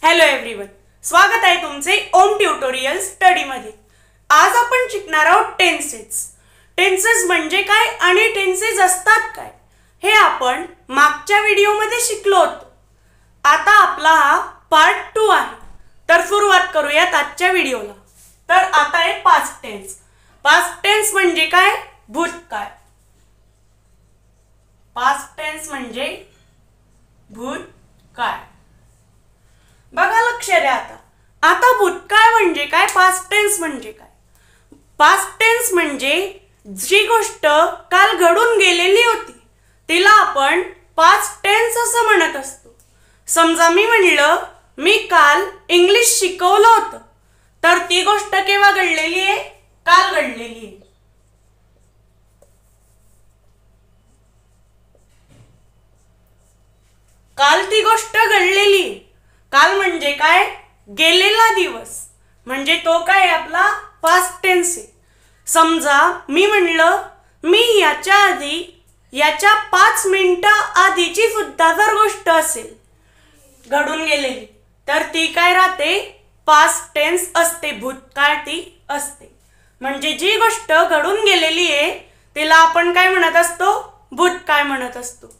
Hello everyone, स्वागत आहे तुमचे ओम ट्युटोरियल स्टडी मध्ये। आज आपण शिकणार आहोत टेन्सेस। टेन्सेस म्हणजे काय आणि टेन्सेस असतात काय हे आपण मागच्या व्हिडिओ मध्ये शिकलो होतो। आता आपला हा पार्ट 2 आहे, तर सुरुवात करूयात आजच्या व्हिडिओला। तर आता आहे पास्ट टेन्स। पास्ट टेन्स म्हणजे काय? भूतकाळ। पास्ट टेन्स म्हणजे भूतकाळ। बघा, लक्ष द्या। आता भूतकाळ म्हणजे काय, पास्ट टेन्स म्हणजे काय? पास्ट टेन्स म्हणजे जी गोष्ट काल घडून गेलेली होती तिला आपण पास्ट टेन्स असं म्हणत असतो। समजा मी म्हणलं मी काल इंग्लिश शिकवलं होतं, तर ती गोष्ट केव्हा घडलेली आहे? काल घडलेली आहे। काल ती गोष्ट घडलेली आहे। काल म्हणजे काय? गेलेला दिवस, म्हणजे तो काय आपला पास्ट टेन्स आहे। समजा मी म्हणलं मी याच्या आधी याच्या 5 मिनिटं आधीची सुद्धा जर गोष्ट असेल घडून गेलेली, तर ती काय राहते? पास्ट टेन्स असते, भूतकाळ ती असते। म्हणजे जी गोष्ट घडून गेलेली आहे तिला आपण काय म्हणत असतो? भूतकाळ म्हणत असतो।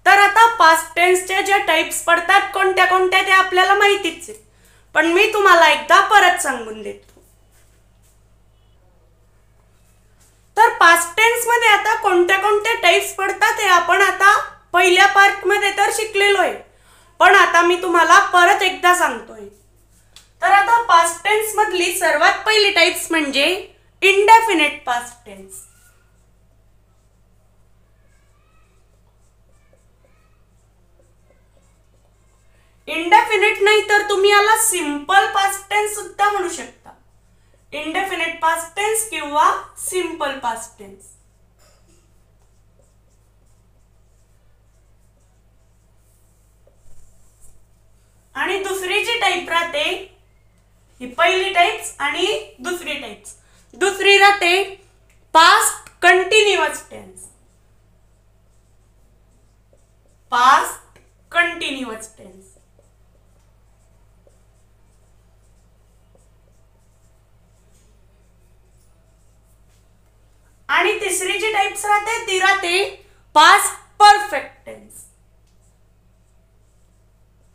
तर आता पास्ट टेन्सच्या ज्या टाइप्स पडतात कोणत्या कोणत्या ते आपल्याला माहितीच आहे, पण मी तुम्हाला एकदा परत सांगून देतो। तर पास्ट टेन्स मध्ये आता कोणत्या कोणत्या टाइप्स पडतात हे आपण आता पहिल्या पार्ट मध्ये तर शिकलेलो आहे, पण आता मी तुम्हाला परत एकदा सांगतोय। तर आता पास्ट टेन्स मधली सर्वात पहिली टाइप्स म्हणजे इंडेफिनिट पास्ट टेन्स। इंडेफिनिट नाही तर तुम्ही याला सिंपल पास्ट टेन्स सुद्धा म्हणू शकता। इंडेफिनिट पास्ट टेन्स किंवा सिंपल पास्ट टेन्स। आणि दुसरी जी टाइप राहते, ही पहिली टाइप्स आणि दुसरी टाइप्स। दुसरी राहते past continuous tense. Past continuous tense. आणि तिसरी जी टाइप्स राहते ती राहते past perfect tense.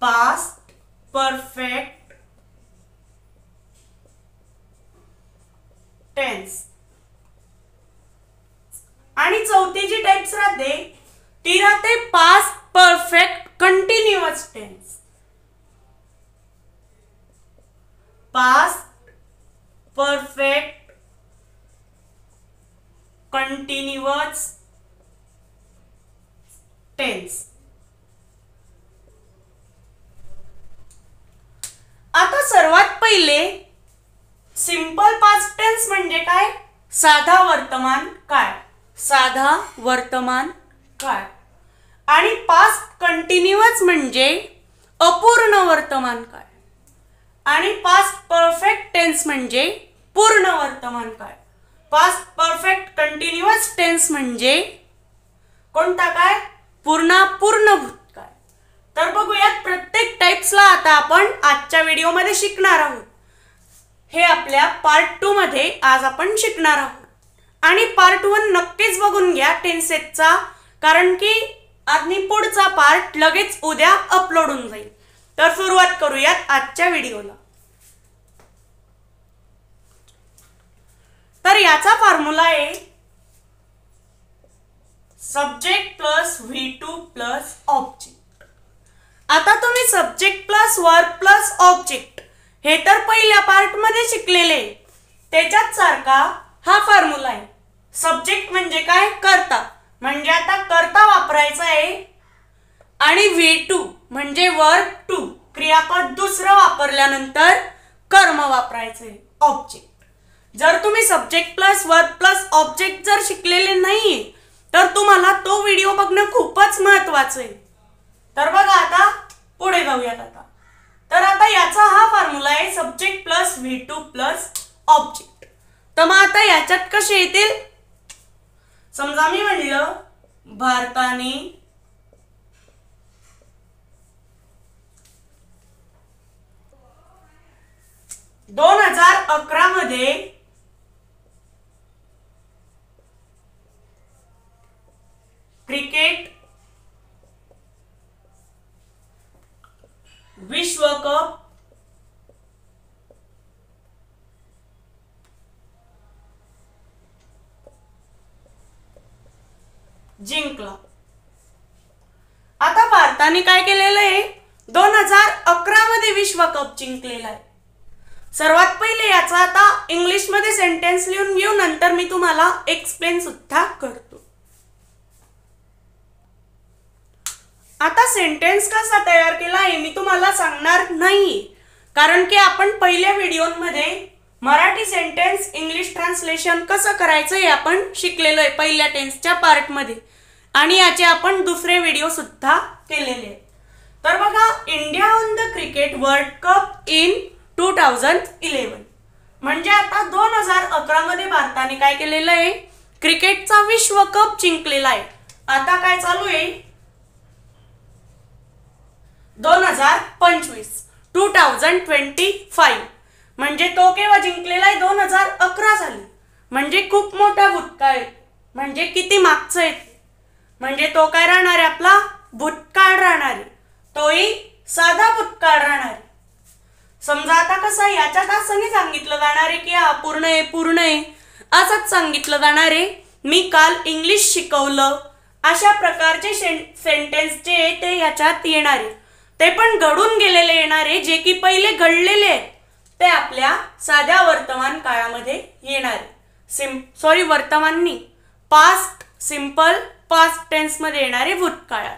Past perfect tense. आणि चौथी जी टाइप्स राहते ती राहते past perfect continuous tense. Past perfect continuous tense. आता सर्वात पहिले सिंपल पास्ट टेन्स म्हणजे काय? साधा वर्तमान काळ। साधा वर्तमान काळ। आणि पास्ट कंटिन्युअस म्हणजे अपूर्ण वर्तमान काळ। आणि पास्ट परफेक्ट टेन्स म्हणजे पूर्ण वर्तमान काळ। पास्ट परफेक्ट कंटिन्युअस टेन्स म्हणजे कोणता काय? पूर्ण भूतकाळ। तर बघूयात प्रत्येक टाइप्सला आता आपण आजच्या व्हिडिओ मध्ये शिकणार आहोत। हे आपल्या पार्ट 2 मध्ये आज आपण शिकणार आहोत। आणि पार्ट 1 नक्कीच बघून घ्या टेन्सेसचा, कारण की आणि पुढचा पार्ट लगेच उद्या अपलोड होऊन जाईल। तर सुरुवात करूयात आजच्या व्हिडिओला। तर याचा फॉर्म्युला आहे subject plus V2 plus object. आता तुम्ही subject plus verb plus object हे तर पहिल्या पार्ट मध्ये शिकलेले, त्याच्यात सारखा हा फॉर्म्युला आहे। सब्जेक्ट म्हणजे काय? कर्ता, म्हणजे आता कर्ता वापरायचा आहे। आणि V2 म्हणजे वर्ब टू, क्रियापद दुसरं वापरल्यानंतर कर्म वापरायचं आहे, ऑब्जेक्ट। जर तुम्ही subject plus verb plus object जर शिकलेले नाहीये तर तुम्हाला तो व्हिडिओ बघणं खूपच महत्त्वाचं आहे। तर बघा, आता पुढे जाऊयात। तर आता याचा हा फॉर्म्युला आहे subject plus V2 plus object. तर मग आता याच्यात कसे येतील? समजा मी म्हणलं भारताने 2011 मध्ये क्रिकेट विश्वकप जिंकला। आता भारताने काय केलेलं आहे, 2011 मध्ये विश्वकप जिंकलेला आहे। सर्वात पहिले याचा आता इंग्लिश मध्ये सेंटेन्स लिहून घेऊ, नंतर मी तुम्हाला एक्सप्लेन सुद्धा करतो। आता सेंटेन्स कसा तयार केला हे मी तुम्हाला सांगणार नाही, कारण की आपण पहिल्या व्हिडिओमध्ये मराठी सेंटेन्स इंग्लिश ट्रान्सलेशन कसं करायचं हे आपण शिकलेलो आहे पहिल्या टेन्सच्या पार्ट मध्ये, आणि याचे आपण दुसरे व्हिडिओ सुद्धा केलेले आहेत। तर बघा, India on the cricket world cup in 2011 म्हणजे आता 2011 मध्ये भारताने काय केलेलं आहे, क्रिकेटचा विश्वकप जिंकलेला आहे। आता काय चालू आहे, 2025 म्हणजे तो केव्हा जिंकलेला आहे, 2011 साली। म्हणजे खूप मोठा भूतकाळ आहे, म्हणजे किती मागचं आहे, म्हणजे तो काय राहणार आहे, आपला भूतकाळ राहणार आहे, तोही साधा भूतकाळ राहणार आहे। समजा आता कसं, याच्यात असं नाही सांगितलं जाणार आहे की हा पूर्ण आहे असंच सांगितलं जाणार आहे, मी काल इंग्लिश शिकवलं, अशा प्रकारचे सेंटेन्स जे ते याच्यात येणार आहे, ते पण घडून गेलेले येणार आहे, जे की पहिले घडलेले आहेत ते आपल्या साध्या वर्तमान काळामध्ये येणार आहे। वर्तमान नाही, पास्ट, सिंपल पास्ट टेन्स मध्ये येणारे भूतकाळात।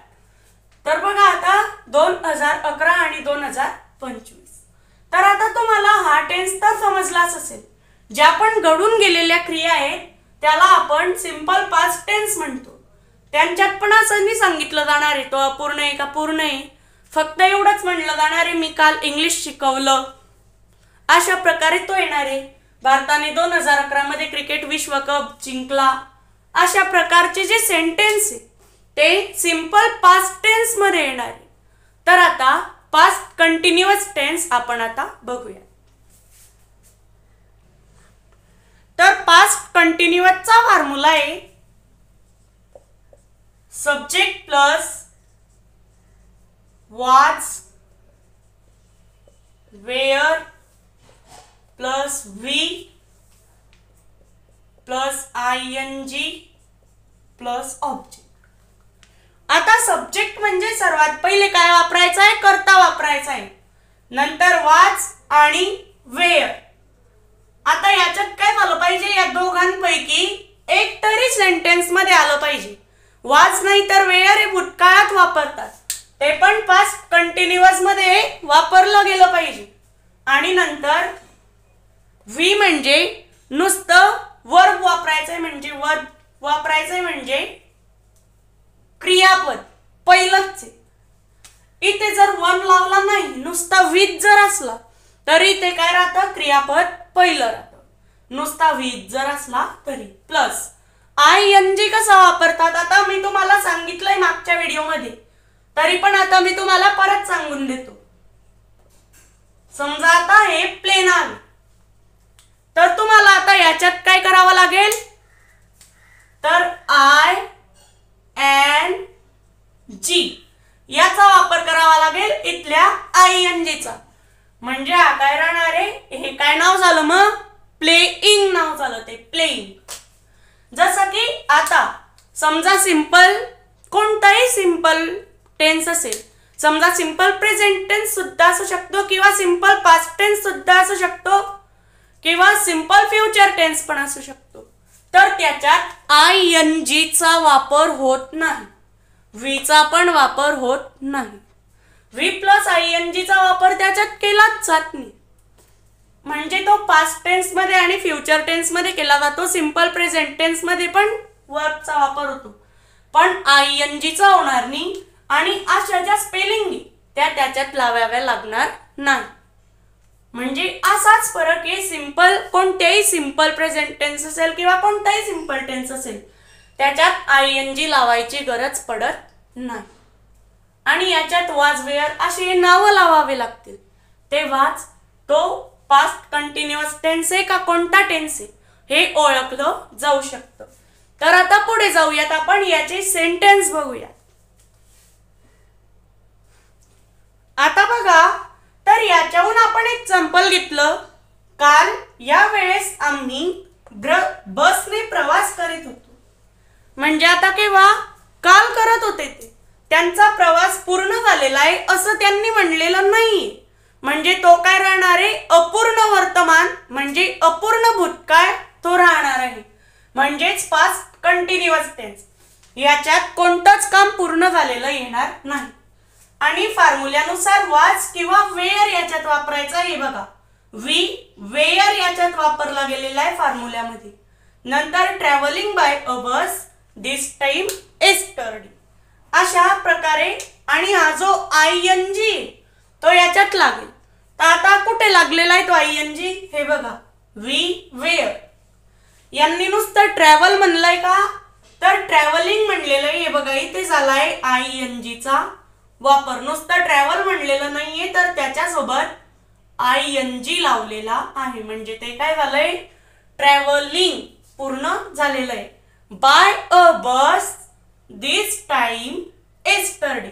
तर बघा आता 2011 आणि 2025, तर आता तुम्हाला हा टेन्स तर समजलाच असेल। ज्या पण घडून गेलेल्या क्रिया आहेत त्याला आपण सिंपल पास्ट टेन्स म्हणतो। त्यांच्यात पण असं नाही सांगितलं जाणार आहे तो अपूर्ण आहे का पूर्ण आहे, फक्त एवढंच म्हणलं जाणार आहे मी काल इंग्लिश शिकवलं, अशा प्रकारे तो येणार आहे। भारताने 2011 मध्ये क्रिकेट विश्वकप जिंकला, अशा प्रकारचे जे सेंटेन्स आहे ते सिंपल पास्ट टेन्स मध्ये येणार आहे। तर आता पास्ट कंटिन्युअस टेन्स आपण आता बघूया। तर पास्ट कंटिन्युअसचा फॉर्म्युला आहे subject plus was, where plus V plus ing plus object. आता सब्जेक्ट म्हणजे सर्वात पहिले काय वापरायचं आहे, कर्ता वापरायचा आहे, नंतर वाज आणि वेअर। आता याच्यात काय झालं पाहिजे, या दोघांपैकी एक तरी सेंटेन्स मध्ये आलं पाहिजे। वाज नाही तर वेअर हे भूतकाळात वापरतात, ते पण पास्ट कंटिन्युअस मध्ये वापरलं गेलं पाहिजे। आणि नंतर व्ही म्हणजे नुसतं वर्ब वापरायचंय, म्हणजे क्रियापद पहिलंच आहे। इथे जर वन लावला नाही, नुसता विथ जर असला तरी ते काय राहतं, क्रियापद पहिलं राहतं, नुसता विथ जर असला तरी। प्लस ING कसा वापरतात आता मी तुम्हाला सांगितलंय मागच्या व्हिडिओमध्ये, तरी पण आता मी तुम्हाला परत सांगून देतो। समजा आता हे प्लेन आहे, तर तुम्हाला आता याच्यात काय करावं लागेल, तर ING याचा वापर करावा लागेल इथल्या ING चा, म्हणजे हा काय राहणार आहे, हे काय नाव झालं मग, प्लेइंग नाव झालं, ते प्लेइंग। जसं की आता समजा सिंपल कोणताही सिंपल टेन्स असेल, समजा सिंपल प्रेझेंट टेन्स सुद्धा असू शकतो, किंवा सिंपल पास्ट टेन्स सुद्धा असू शकतो, किंवा सिंपल फ्युचर टेन्स पण असू शकतो, तर त्याच्यात ING चा वापर होत नाही, V चा पण वापर होत नाही। V प्लस ING चा वापर त्याच्यात केलाच जात नाही, म्हणजे तो पास्ट टेन्स मध्ये आणि फ्युचर टेन्स मध्ये केला जातो, सिंपल प्रेझेंट टेन्स मध्ये पण वर्बचा वापर होतो, पण ING चा होणार नाही, आणि अशा ज्या स्पेलिंग त्या त्याच्यात लावाव्या लागणार नाही। म्हणजे असाच फरक आहे, सिंपल कोणतेही सिंपल प्रेझेंट टेन्स असेल किंवा कोणताही सिंपल टेन्स असेल त्याच्यात ING लावायची गरज पडत नाही, आणि याच्यात वाज वेअर असे नावं लावावे लागतील, तेव्हाच तो पास्ट कंटिन्युअस टेन्स आहे का कोणता टेन्स आहे हे ओळखलं जाऊ शकतं. तर आता पुढे जाऊयात, आपण याचे सेंटेन्स बघूया. आता बघा, तर याच्याहून आपण एक एक्झाम्पल घेतलं. काल या वेळेस आम्ही बसने प्रवास करीत होतो. म्हणजे आता केव्हा? काल करत होते ते. त्यांचा प्रवास पूर्ण झालेला आहे असं त्यांनी म्हणलेलं नाही. म्हणजे तो काय राहणार आहे? अपूर्ण वर्तमान म्हणजे अपूर्ण भूतकाळ तो राहणार आहे. म्हणजेच पास्ट कंटिन्युअस टेन्स. याच्यात कोणतंच काम पूर्ण झालेलं येणार नाही. आणि फॉर्म्युल्यानुसार वाज किंवा वेअर याच्यात वापरायचा हे बघा. वेअर याच्यात वापरला गेलेला आहे फॉर्म्युल्यामध्ये. नंतर ट्रॅव्हलिंग बाय अ बस दिस टाइम एस्टरडे अशा प्रकारे. आणि हा जो आयएनजी तो याच्यात लागेल. तर आता कुठे लागलेला आहे तो आयएनजी हे बघा. वेअर. यांनी नुसतं ट्रॅव्हल म्हणलंय का? तर ट्रॅव्हलिंग म्हणलेलं आहे हे बघा. इथे झालाय आयएनजीचा वापर. नुसतं ट्रॅव्हल म्हणलेलं नाहीये तर त्याच्यासोबत आयएनजी लावलेला आहे. म्हणजे ते काय झालंय? ट्रॅव्हलिंग पूर्ण झालेलं आहे. बाय अ बस दिस टाइम एस्टरडे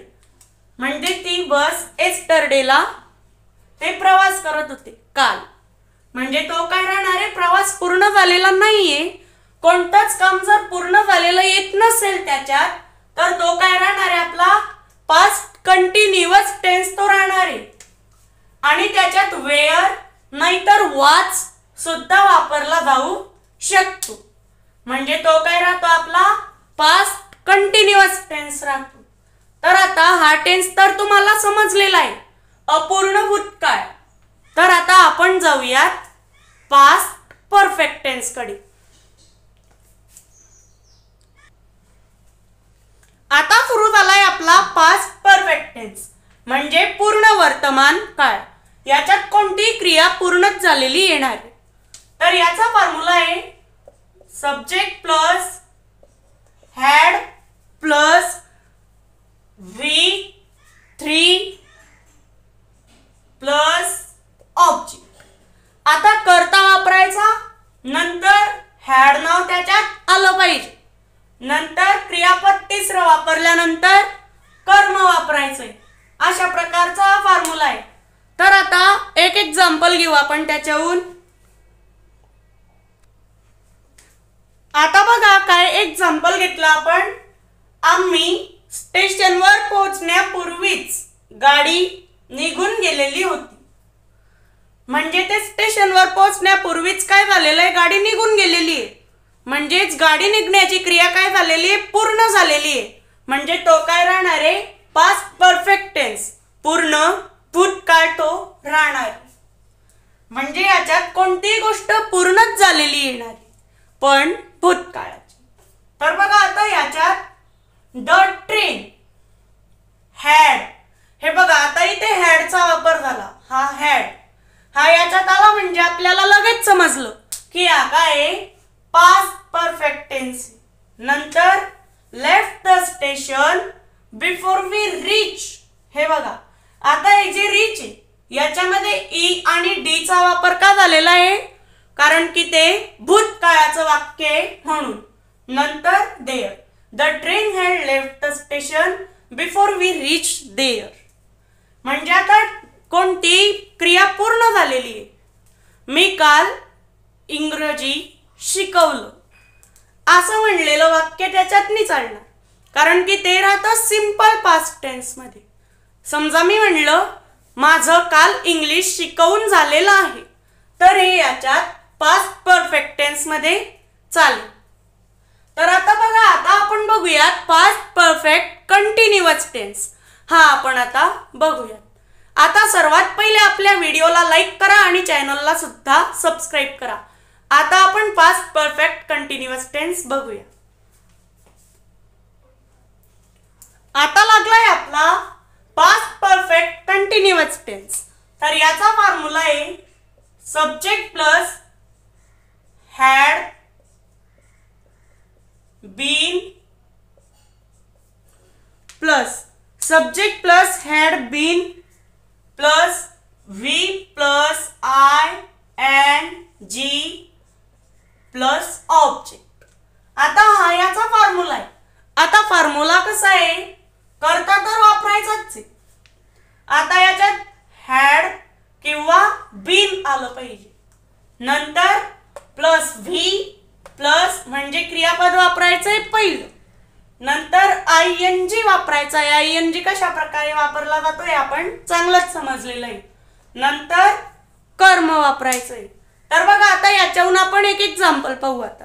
म्हणजे ती बस एस्टरडेला ते प्रवास करत होते काल. म्हणजे तो काय राहणार आहे? प्रवास पूर्ण झालेला नाहीये. कोणतंच काम जर पूर्ण झालेलं येत नसेल त्याच्यात तर तो काय राहणार आहे? आपला पास्ट कंटिन्युअस टेन्स तो राहणार आहे. आणि त्याच्यात वेअर नाहीतर वाज सुद्धा वापरला जाऊ शकतो. म्हणजे तो काय राहतो? आपला पास्ट कंटिन्युअस टेन्स राहतो. तर आता हा टेन्स तर तुम्हाला समजलेला आहे, अपूर्ण भूतकाळ. तर आता आपण जाऊयात पास्ट परफेक्ट टेन्स कडे. आता सुरू झालाय आपला पास्ट परफेक्ट टेन्स म्हणजे पूर्ण वर्तमान काळ. याच्यात कोणती क्रिया पूर्णच झालेली येणार आहे. तर याचा फॉर्म्युला आहे subject plus had plus V3 plus object. आता कर्ता वापरायचा, नंतर हॅड नाव त्याच्यात आलं पाहिजे, नंतर क्रियापद तिसरं वापरल्यानंतर कर्म वापरायचंय. अशा प्रकारचा हा फॉर्म्युला आहे. तर आता एक एक्झाम्पल घेऊ आपण त्याच्याहून. आता बघा काय एक्झाम्पल घेतलं आपण. आम्ही स्टेशनवर पोहोचण्यापूर्वीच गाडी निघून गेलेली होती. म्हणजे ते स्टेशनवर पोहोचण्यापूर्वीच काय झालेलं आहे? गाडी निघून गेलेली आहे. म्हणजेच गाडी निघण्याची क्रिया काय झालेली आहे? पूर्ण झालेली आहे. म्हणजे तो काय राहणार आहे? Past perfect tense. पूर्ण भूतकाळ तो राहणार. म्हणजे याच्यात कोणतीही गोष्ट पूर्णच झालेली येणार पण भूतकाळाची. तर बघा आता याच्यात द ट्रेन हॅड हे बघा. आता इथे हॅडचा वापर झाला. हा हॅड हा याच्यात आला म्हणजे आपल्याला लगेच समजलं की हा काय पास्ट परफेक्ट टेन्स. नंतर left the station before we reach हे बघा. आता हे जे रीच आहे याच्यामध्ये ई आणि डी चा वापर का झालेला आहे? कारण की ते भूतकाळाचं वाक्य आहे म्हणून. नंतर there the train had left the station before we reach there. म्हणजे आता कोणती क्रिया पूर्ण झालेली आहे. मी काल इंग्रजी शिकवलं असं म्हणलेलं वाक्य त्याच्यात नाही चालणार. कारण की ते राहतं सिंपल पास्ट टेन्स मध्ये. समजा मी म्हणलं माझं काल इंग्लिश शिकवून झालेलं आहे तर हे याच्यात पास्ट परफेक्ट टेन्स मध्ये चालेल. तर आता बघा आता आपण बघूयात पास्ट परफेक्ट कंटिन्युअस टेन्स. हा आपण आता बघूयात. आता सर्वात पहिले आपल्या व्हिडिओला लाईक करा आणि चॅनलला सुद्धा सबस्क्राइब करा. आता आपण पास्ट परफेक्ट कंटिन्युअस टेन्स बघूया. आता लागलाय आपला पास्ट परफेक्ट कंटिन्युअस टेन्स. तर याचा फॉर्म्युला आहे subject plus had been plus subject plus had been plus V plus I आलं पाहिजे. नंतर प्लस व्ही प्लस म्हणजे क्रियापद वापरायचंय पहिलं. नंतर आयएनजी वापरायचा आहे. आयएनजी कशा प्रकारे वापरला जातोय आपण चांगलंच समजलेलं आहे. नंतर कर्म वापरायचंय. तर बघा आता याच्याहून आपण एक एक्झाम्पल पाहू. आता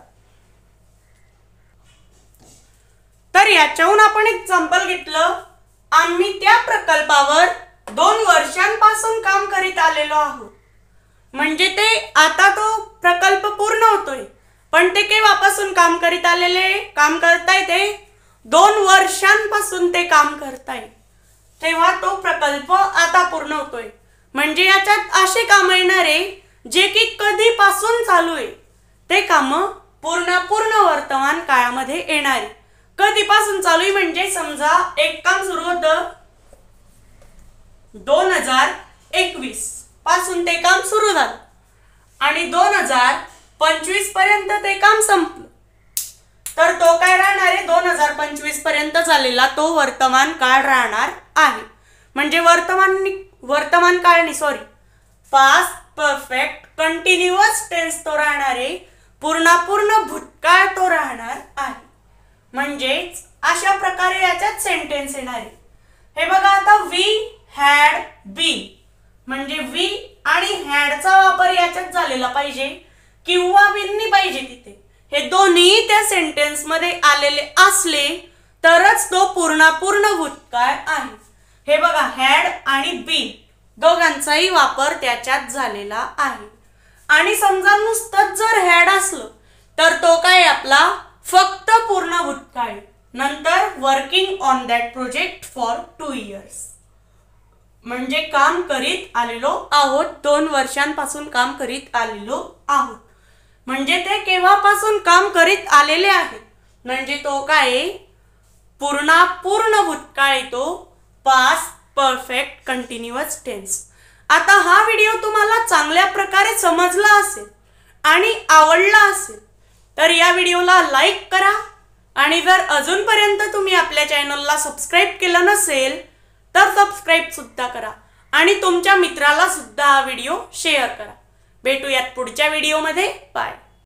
तर याच्याहून आपण एक्झाम्पल घेतलं. आम्ही त्या प्रकल्पावर 2 वर्षांपासून काम करीत आलेलो आहोत. म्हणजे ते आता तो प्रकल्प पूर्ण होतोय, पण ते केव्हापासून काम करीत आलेले काम करताय ते 2 वर्षांपासून ते काम करताय. तेव्हा तो प्रकल्प आता पूर्ण होतोय. म्हणजे याच्यात असे काम येणारे जे की कधीपासून चालू आहे ते काम पूर्ण वर्तमान काळामध्ये येणारे. कधीपासून चालू आहे म्हणजे समजा एक काम सुरू होतं 2021 पासून ते काम सुरू झालं आणि 2025 पर्यंत ते काम संपलं. तर तो काय राहणार आहे 2025 पर्यंत झालेला तो वर्तमान काळ राहणार आहे. म्हणजे वर्तमान काळ नाही पास्ट परफेक्ट कंटिन्युअस टेन्स तो राहणार आहे. पूर्ण भूतकाळ तो राहणार आहे. म्हणजेच अशा प्रकारे याच्यात सेंटेन्स येणार आहे. हे बघा आता वी हॅड बीन म्हणजे वी आणि हॅडचा वापर याच्यात झालेला पाहिजे किंवा बीन पाहिजे तिथे. हे दोन्ही त्या सेंटेन्स मध्ये आलेले असले तरच तो पूर्ण भूतकाळ आहे. हे बघा हॅड आणि बीन दोघांचाही वापर त्याच्यात झालेला आहे. आणि समजा नुसतं जर हॅड असलं तर तो काय आपला फक्त पूर्ण भूतकाळ. नंतर working on that project for 2 years म्हणजे काम करीत आलेलो आहोत. 2 वर्षांपासून काम करीत आलेलो आहोत. म्हणजे ते केव्हापासून काम करीत आलेले आहेत. म्हणजे तो काय पूर्ण भूतकाळ येतो. Past perfect continuous tense. आता हा व्हिडिओ तुम्हाला चांगल्या प्रकारे समजला असेल आणि आवडला असेल तर या व्हिडिओला लाईक करा. आणि जर अजूनपर्यंत तुम्ही आपल्या चॅनलला सबस्क्राईब केलं नसेल तर सबस्क्राईब सुद्धा करा आणि तुमच्या मित्राला सुद्धा हा व्हिडिओ शेअर करा. भेटूयात पुढच्या व्हिडिओमध्ये. बाय.